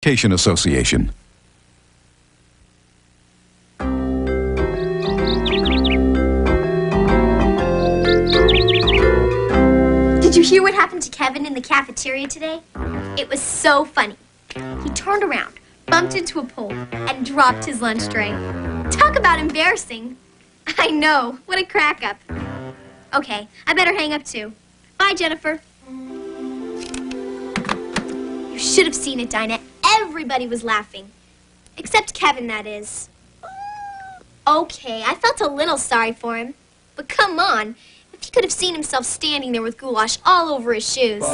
Education Association. Did you hear what happened to Kevin in the cafeteria today? It was so funny. He turned around, bumped into a pole, and dropped his lunch tray. Talk about embarrassing. I know. What a crack-up. Okay, I better hang up too. Bye, Jennifer. You should have seen it, Dinah. Everybody was laughing. Except Kevin, that is. Okay, I felt a little sorry for him. But come on. If he could have seen himself standing there with goulash all over his shoes,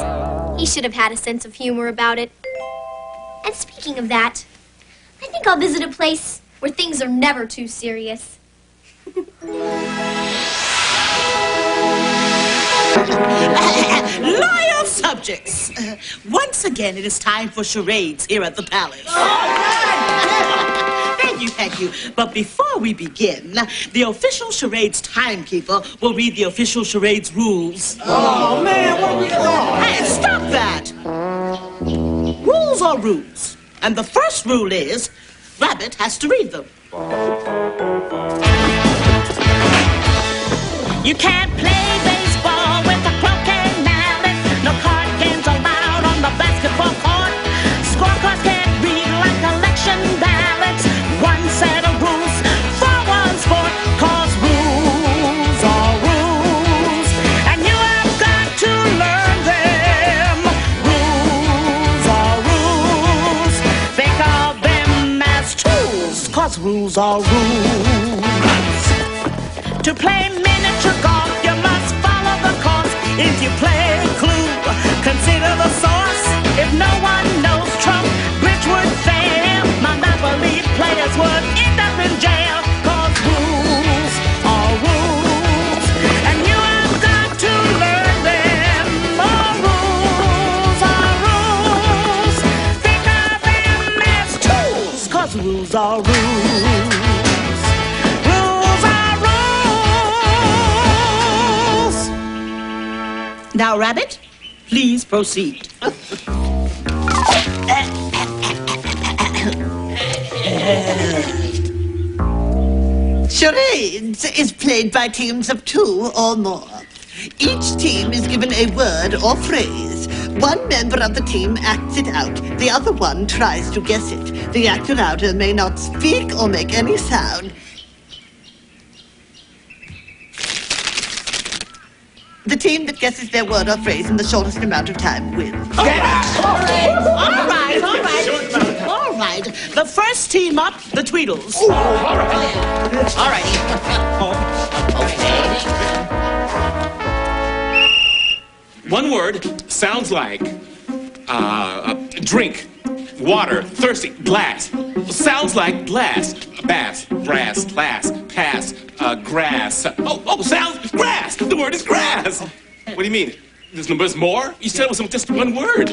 he should have had a sense of humor about it. And speaking of that, I think I'll visit a place where things are never too serious. Loyal subjects, once again it is time for charades here at the palace. Thank you. But before we begin, the official charades timekeeper will read the official charades rules. Oh, man, what are we doing? Hey, stop that! Rules are rules. And the first rule is, Rabbit has to read them. You can't play baseball with a croquet mallet. No card games allowed on the basketball court. Scorecards can't read like election ballots. One set of rules for one sport, 'cause rules are rules, and you have got to learn them. Rules are rules. Think of them as tools, 'cause rules are rules. To play miniature golf, you must follow the course. If you play Clue, consider the source. If no one knows Trump, bridge would fail. Monopoly players would end up in jail. 'Cause rules are rules, and you have got to learn them. Oh, rules are rules. Think of them as tools, 'cause rules are rules. Now, Rabbit, please proceed. Charades is played by teams of 2 or more. Each team is given a word or phrase. One member of the team acts it out. The other one tries to guess it. The actor outer may not speak or make any sound. The team that guesses their word or phrase in the shortest amount of time wins. All right. The first team up, the Tweedles. All right. Okay. One word sounds like drink, water, thirsty, glass. Sounds like glass, bass, brass, glass, pass, grass. Oh, sounds grass. The word is grass. What do you mean? There's more? You said it was just one word.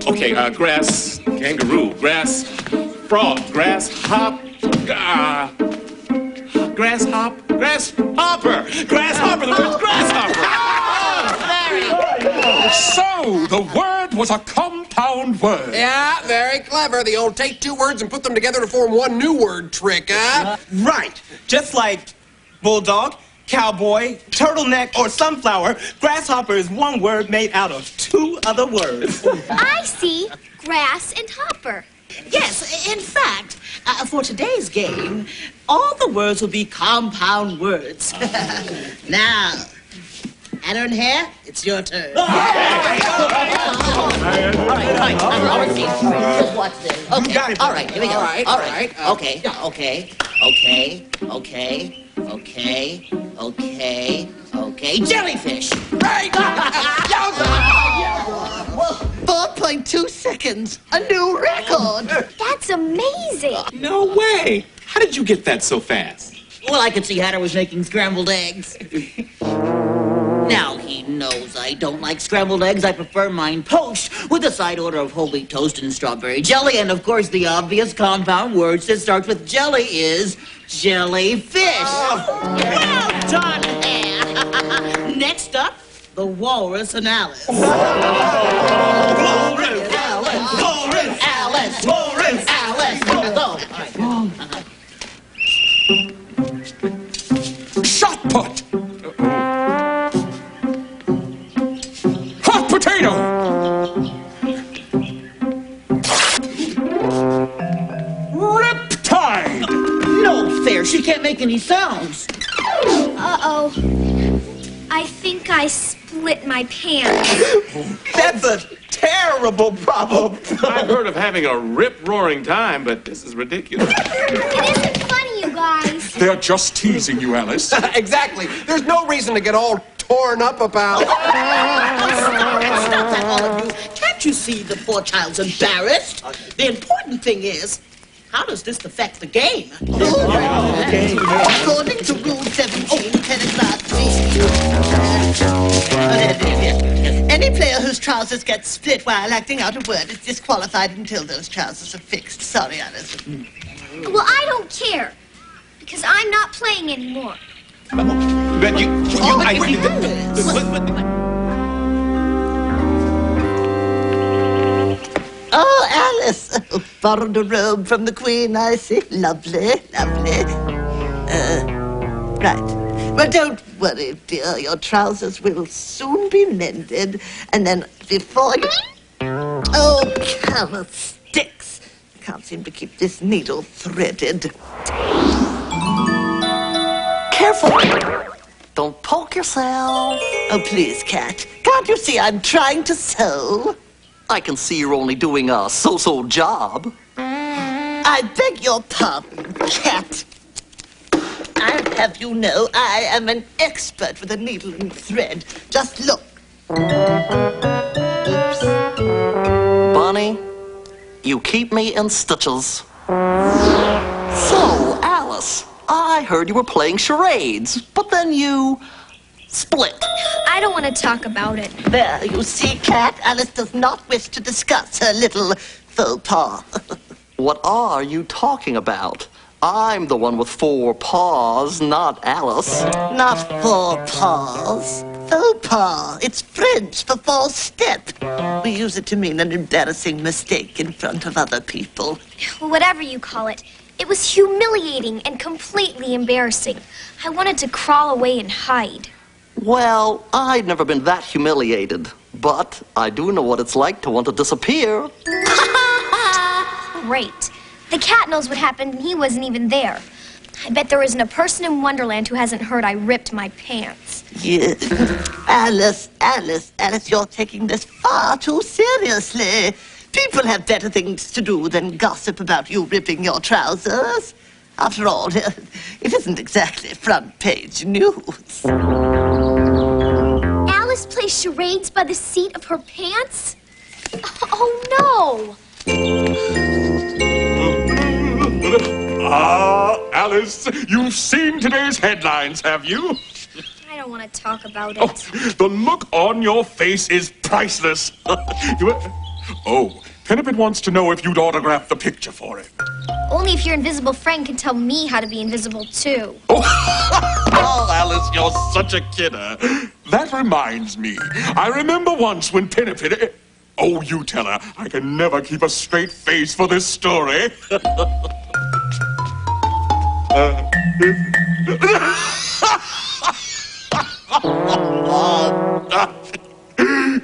Okay, grass, kangaroo, grass, frog, grass, hop, grasshopper. The word's grasshopper. So, the word was a compound word. Yeah, very clever. The old take 2 words and put them together to form one new word trick, huh? Right. Just like bulldog, cowboy, turtleneck, or sunflower, grasshopper is one word made out of 2 other words. I see. Grass and hopper. Yes, in fact, for today's game, all the words will be compound words. Now, Anna and Hare, it's your turn. All right. Just watch this. Okay. All right, here we go. All right. Okay. Jellyfish. Right! 4.2 seconds. A new record. That's amazing. No way. How did you get that so fast? Well, I could see Hatter was making scrambled eggs. Now he knows I don't like scrambled eggs. I prefer mine poached with a side order of whole wheat toast and strawberry jelly. And, of course, the obvious compound word that starts with jelly is jellyfish. Well done, Hare. Next up, the walrus and Alice. Walrus, Alice. Lawrence! Alice, go. Shot put! Hot potato! Riptide! No fair. She can't make any sounds. Uh-oh. I think I split my pants. That's a terrible problem. I've heard of having a rip-roaring time, but this is ridiculous. It isn't funny, you guys. They're just teasing you, Alice. Exactly. There's no reason to get all torn up about. Stop that, all of you. Can't you see the poor child's embarrassed? The important thing is, how does this affect the game? According to Rule 17, paragraph 3, any player whose trousers get split while acting out a word is disqualified until those trousers are fixed. Sorry, Alice. Well, I don't care. Because I'm not playing anymore. But Oh, Alice. Borrowed a robe from the Queen, I see. Lovely, lovely. Right. Well, don't worry, dear. Your trousers will soon be mended. And then before you... Oh, camel sticks. I can't seem to keep this needle threaded. Careful! Don't poke yourself. Oh, please, Cat. Can't you see I'm trying to sew? I can see you're only doing a so-so job. I beg your pardon, Cat. I'll have you know I am an expert with a needle and thread. Just look. Oops. Bunny, you keep me in stitches. So, Alice, I heard you were playing charades, but then you split. I don't want to talk about it. There, you see, Cat. Alice does not wish to discuss her little faux pas. What are you talking about? I'm the one with 4 paws, not Alice. Not 4 paws. Faux pas. It's French for false step. We use it to mean an embarrassing mistake in front of other people. Whatever you call it. It was humiliating and completely embarrassing. I wanted to crawl away and hide. Well, I've never been that humiliated, but I do know what it's like to want to disappear. Great. The cat knows what happened and he wasn't even there. I bet there isn't a person in Wonderland who hasn't heard I ripped my pants. Yeah. Alice, you're taking this far too seriously. People have better things to do than gossip about you ripping your trousers. After all, it isn't exactly front page news. Alice plays charades by the seat of her pants? Oh, no! Alice, you've seen today's headlines, have you? I don't want to talk about it. Oh, the look on your face is priceless. Oh, Pinnipin wants to know if you'd autograph the picture for him. Only if your invisible friend can tell me how to be invisible, too. Oh, Alice, you're such a kidder. That reminds me. I remember once when Pinnipin... Oh, you tell her. I can never keep a straight face for this story.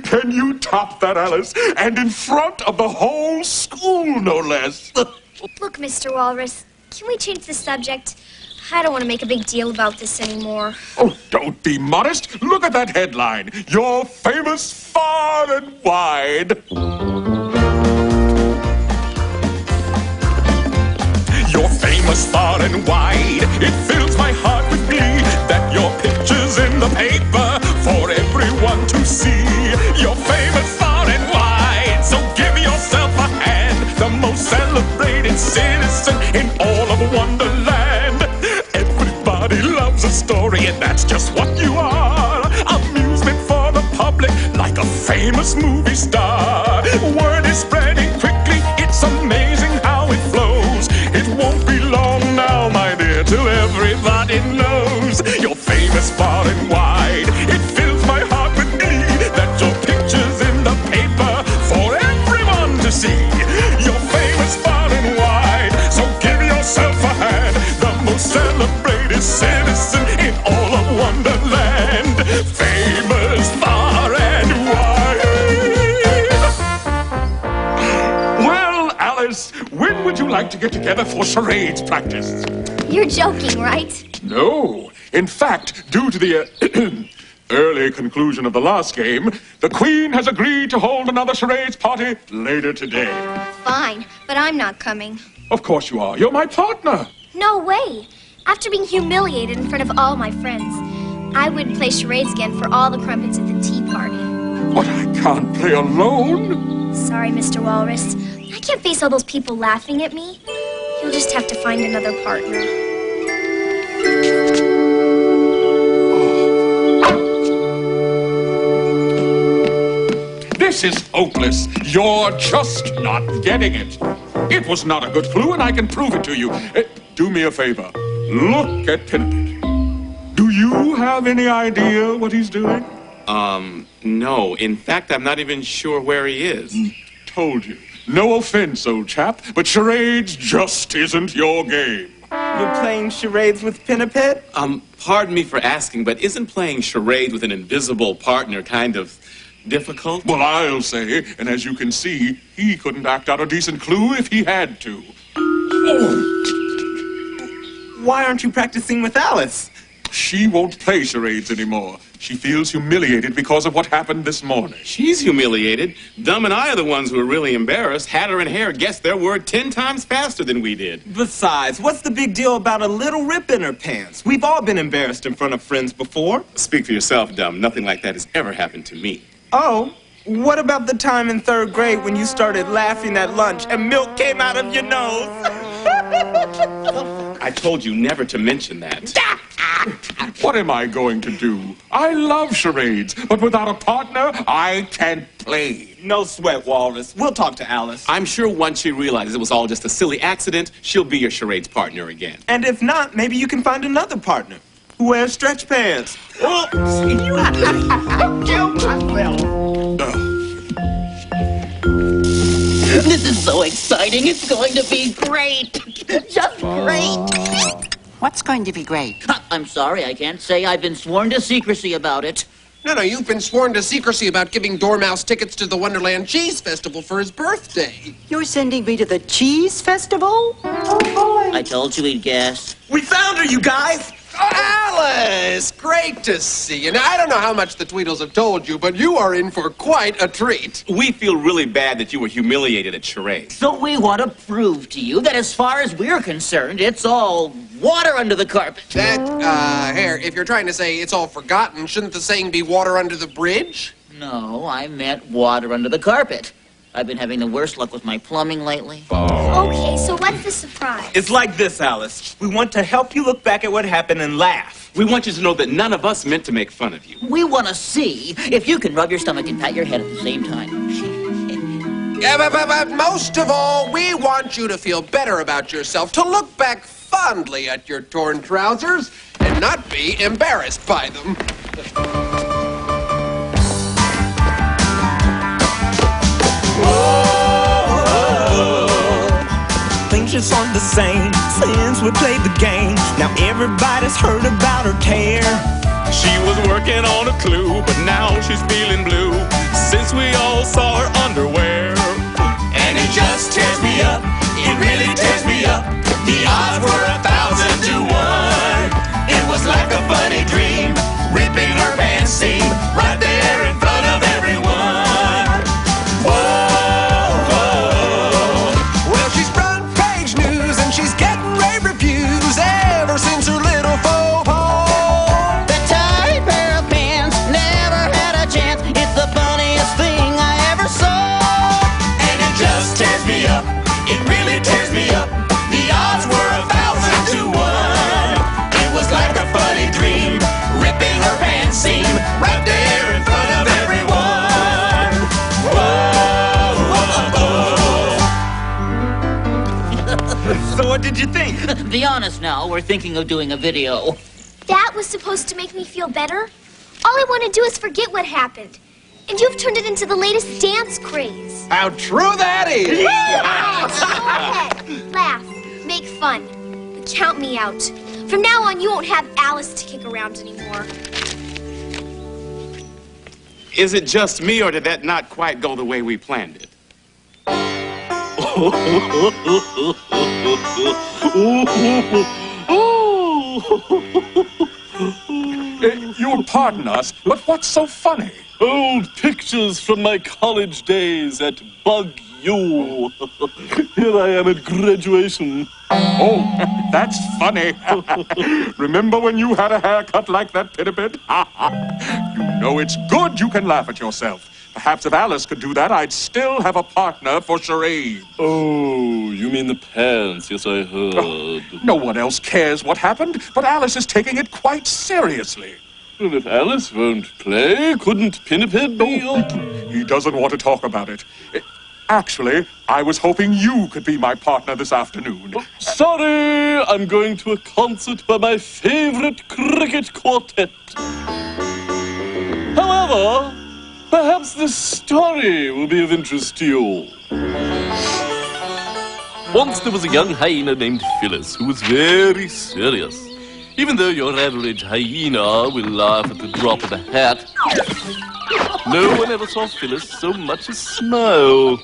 Can you top that, Alice? And in front of the whole school, no less. Look, Mr. Walrus, can we change the subject? I don't want to make a big deal about this anymore. Oh, don't be modest. Look at that headline. You're famous far and wide. You're famous far and wide. It fills my heart with glee that your picture's in the paper for everyone to see. You're famous far and wide, so give yourself a hand. The most celebrated citizen in all of Wonderland. Everybody loves a story, and that's just what you are. Amusement for the public, like a famous movie star. Word is spreading quickly, it's amazing how it flows. It won't be long now, my dear, till everybody knows you're famous far and wide. It fills my heart with glee that your picture's in the paper for everyone to see. You're famous Alice, when would you like to get together for charades practice? You're joking, right? No. In fact, due to the early conclusion of the last game, the Queen has agreed to hold another charades party later today. Fine, but I'm not coming. Of course you are. You're my partner. No way. After being humiliated in front of all my friends, I would play charades again for all the crumpets at the tea party. But I can't play alone. Sorry, Mr. Walrus. I can't face all those people laughing at me. You'll just have to find another partner. This is hopeless. You're just not getting it. It was not a good clue, and I can prove it to you. Do me a favor. Look at Pinnipit. Do you have any idea what he's doing? No. In fact, I'm not even sure where he is. Told you. No offense, old chap, but charades just isn't your game. You're playing charades with Pinnipit? Pardon me for asking, but isn't playing charades with an invisible partner kind of difficult? Well, I'll say, and as you can see, he couldn't act out a decent clue if he had to. Why aren't you practicing with Alice? She won't play charades anymore. She feels humiliated because of what happened this morning. She's humiliated. Dumb and I are the ones who are really embarrassed. Hatter and Hare guessed their word 10 times faster than we did. Besides, what's the big deal about a little rip in her pants? We've all been embarrassed in front of friends before. Speak for yourself, Dumb. Nothing like that has ever happened to me. Oh, what about the time in 3rd grade when you started laughing at lunch and milk came out of your nose? I told you never to mention that. What am I going to do? I love charades, but without a partner, I can't play. No sweat, Walrus. We'll talk to Alice. I'm sure once she realizes it was all just a silly accident, she'll be your charades partner again. And if not, maybe you can find another partner who wears stretch pants. This is so exciting. It's going to be great. Just great. What's going to be great? I'm sorry, I can't say. I've been sworn to secrecy about it. No, you've been sworn to secrecy about giving Dormouse tickets to the Wonderland Cheese Festival for his birthday. You're sending me to the cheese festival? Oh, boy. I told you he'd guess. We found her, you guys! Alice! Great to see you. Now, I don't know how much the Tweedles have told you, but you are in for quite a treat. We feel really bad that you were humiliated at charades. So we want to prove to you that as far as we're concerned, it's all water under the carpet. Hare, if you're trying to say it's all forgotten, shouldn't the saying be water under the bridge? No, I meant water under the carpet. I've been having the worst luck with my plumbing lately. Okay, so what's the surprise? It's like this, Alice. We want to help you look back at what happened and laugh. We want you to know that none of us meant to make fun of you. We want to see if you can rub your stomach and pat your head at the same time. Yeah, but most of all, we want you to feel better about yourself, to look back fondly at your torn trousers and not be embarrassed by them. Things just aren't the same since we played the game. Now everybody's heard about her tear. She was working on a clue, but now she's feeling blue since we all saw her underwear. And it just tears me up, it really tears me up. The odds were 1,000 to 1. It was like a funny dream, ripping her pants seam right there in front of everyone. Whoa, whoa. Well, she's front page news and she's getting rave reviews ever since her little faux pas. That tight pair of pants never had a chance. It's the funniest thing I ever saw. And it just tears me up, it really tears me up. The odds were 1,000 to 1. It was like a funny dream, ripping her pants seam right there in front of everyone. Whoa, whoa, whoa. So what did you think? Be honest now, we're thinking of doing a video. That was supposed to make me feel better? All I want to do is forget what happened. And you've turned it into the latest dance craze. How true that is! Go ahead, laugh, make fun, but count me out. From now on, you won't have Alice to kick around anymore. Is it just me, or did that not quite go the way we planned it? You'll pardon us, but what's so funny? Old pictures from my college days at Bug U. Here I am at graduation. Oh, that's funny. Remember when you had a haircut like that, Pitipit? You know it's good you can laugh at yourself. Perhaps if Alice could do that, I'd still have a partner for charades. Oh, you mean the pants? Yes, I heard. No one else cares what happened, but Alice is taking it quite seriously. Well, if Alice won't play, couldn't Pinniped be your... He doesn't want to talk about it. Actually, I was hoping you could be my partner this afternoon. Sorry, I'm going to a concert by my favorite cricket quartet. However, perhaps this story will be of interest to you. Once there was a young hyena named Phyllis who was very serious. Even though your average hyena will laugh at the drop of a hat, no one ever saw Phyllis so much as smile.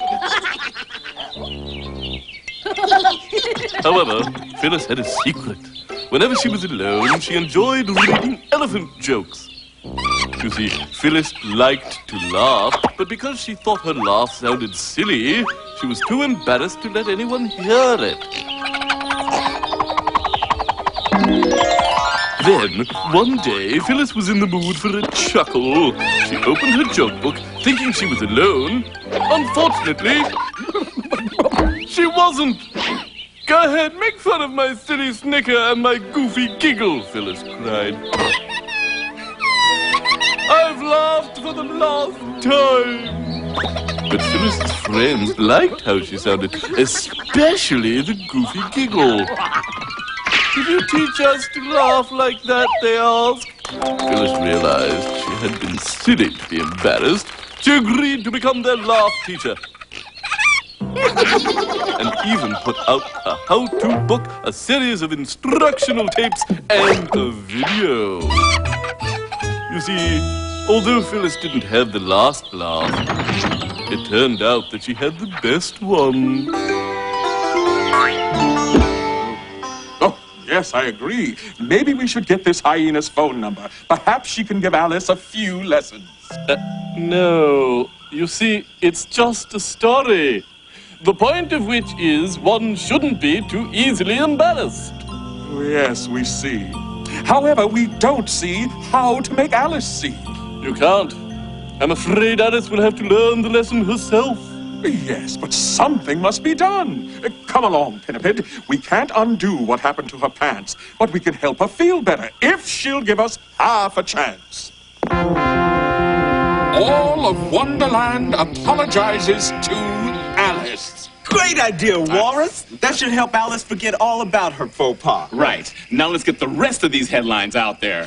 However, Phyllis had a secret. Whenever she was alone, she enjoyed reading elephant jokes. You see, Phyllis liked to laugh, but because she thought her laugh sounded silly, she was too embarrassed to let anyone hear it. Then, one day, Phyllis was in the mood for a chuckle. She opened her joke book, thinking she was alone. Unfortunately, she wasn't. Go ahead, make fun of my silly snicker and my goofy giggle, Phyllis cried. I've laughed for the last time. But Phyllis's friends liked how she sounded, especially the goofy giggle. Did you teach us to laugh like that, they asked. Phyllis realized she had been silly to be embarrassed. She agreed to become their laugh teacher. And even put out a how-to book, a series of instructional tapes, and a video. You see, although Phyllis didn't have the last laugh, it turned out that she had the best one. Yes, I agree. Maybe we should get this hyena's phone number. Perhaps she can give Alice a few lessons. No. You see, it's just a story. The point of which is one shouldn't be too easily embarrassed. Yes, we see. However, we don't see how to make Alice see. You can't. I'm afraid Alice will have to learn the lesson herself. Yes, but something must be done. Come along, Pinniped. We can't undo what happened to her pants, but we can help her feel better if she'll give us half a chance. All of Wonderland apologizes to Alice. Great idea, Walrus. That should help Alice forget all about her faux pas. Right. Now let's get the rest of these headlines out there.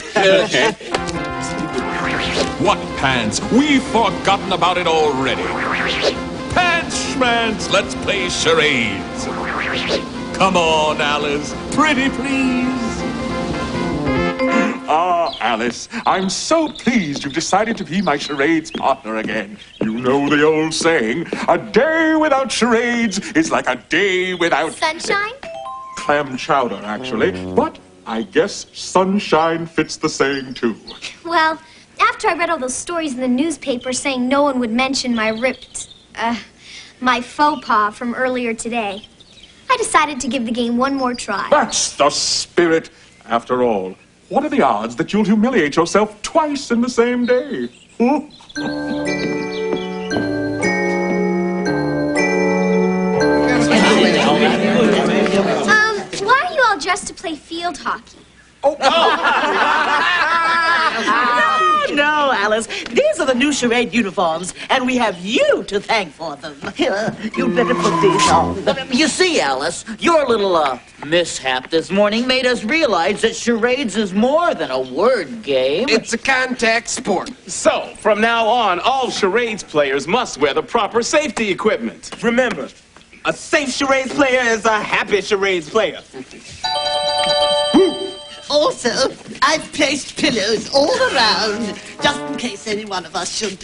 What pants? We've forgotten about it already. Pants, schmants, let's play charades. Come on, Alice. Pretty please. Ah, Alice, I'm so pleased you've decided to be my charades partner again. You know the old saying, a day without charades is like a day without... Sunshine? Clam chowder, actually. But I guess sunshine fits the saying, too. Well, after I read all those stories in the newspaper saying no one would mention my my faux pas from earlier today, I decided to give the game one more try. That's the spirit. After all, what are the odds that you'll humiliate yourself twice in the same day? Why are you all dressed to play field hockey? No, Alice. These are the new charade uniforms, and we have you to thank for them. Here, you'd better put these on. You see, Alice, your little mishap this morning made us realize that charades is more than a word game. It's a contact sport. So, from now on, all charades players must wear the proper safety equipment. Remember, a safe charades player is a happy charades player. Also, I've placed pillows all around, just in case any one of us should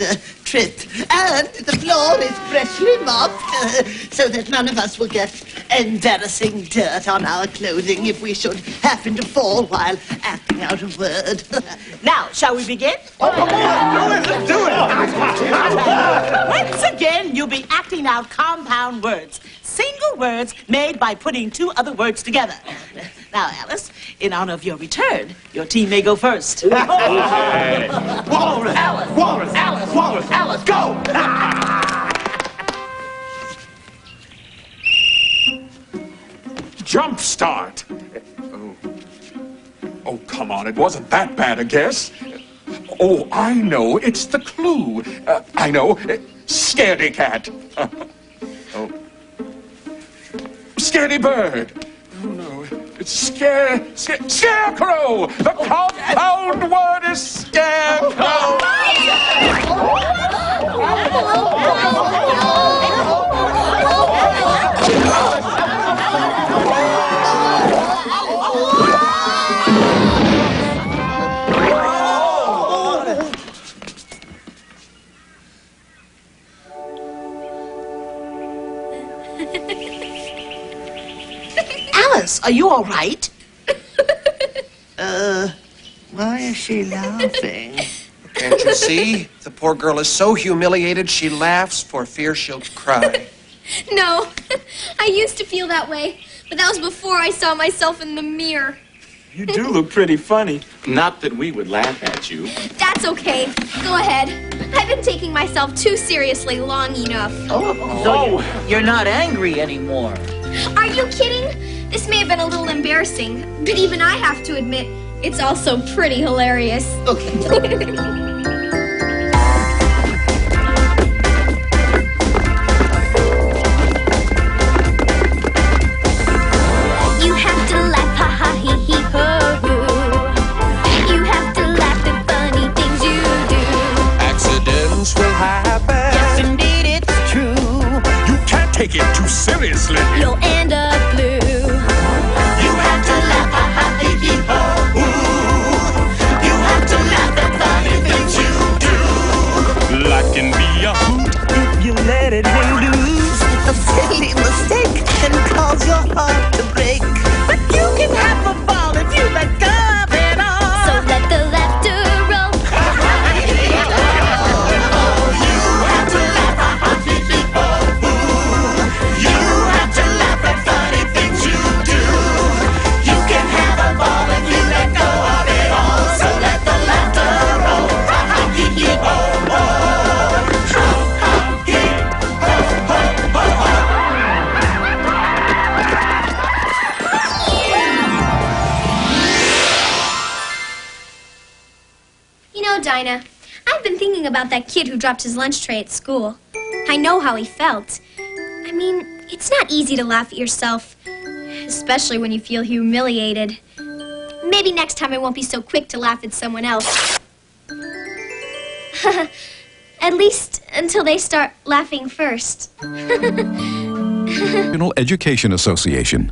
trip. And the floor is freshly mopped, so that none of us will get embarrassing dirt on our clothing if we should happen to fall while acting out a word. Now, shall we begin? Let's do it! Once again, you'll be acting out compound words. Single words made by putting two other words together. Now, Alice, in honor of your return, your team may go first. Walrus! Alice! Walrus! Alice! Walrus! Alice! Go! Jump start. Oh, come on, it wasn't that bad a guess. Oh, I know, it's the clue. I know, scaredy cat. Oh. Scaredy bird. Oh, no, it's scarecrow. The compound word is scarecrow. Alice, are you all right? Why is she laughing? Can't you see? The poor girl is so humiliated she laughs for fear she'll cry. No, I used to feel that way, but that was before I saw myself in the mirror. You do look pretty funny. Not that we would laugh at you. That's okay. Go ahead. I've been taking myself too seriously long enough. So you're not angry anymore. Are you kidding? This may have been a little embarrassing, but even I have to admit, it's also pretty hilarious. Okay. You have to laugh, ha ha, hee hee ho hoo. You have to laugh at funny things you do. Accidents will happen. Yes, indeed, it's true. You can't take it too seriously. You'll end up blue. You have to laugh, ha ha, hee hee ho hoo. You have to laugh at funny things you do. Life can be a hoot If you let it hang loose. A silly mistake can cause your heart to break. But you can have a ball if you let go of it all. So let the laughter roll. You have to laugh, ha ha, hee hee ho hoo. You have to laugh at funny things you do. You can have a ball if you let go of it all. So let the laughter roll, ha ha, hee hee ho ho. Ha ha, hee ho ho ho ho. You know, Dinah, I've been thinking about that kid who dropped his lunch tray at school. I know how he felt. I mean, it's not easy to laugh at yourself, especially when you feel humiliated. Maybe next time I won't be so quick to laugh at someone else. At least until they start laughing first. National Education Association.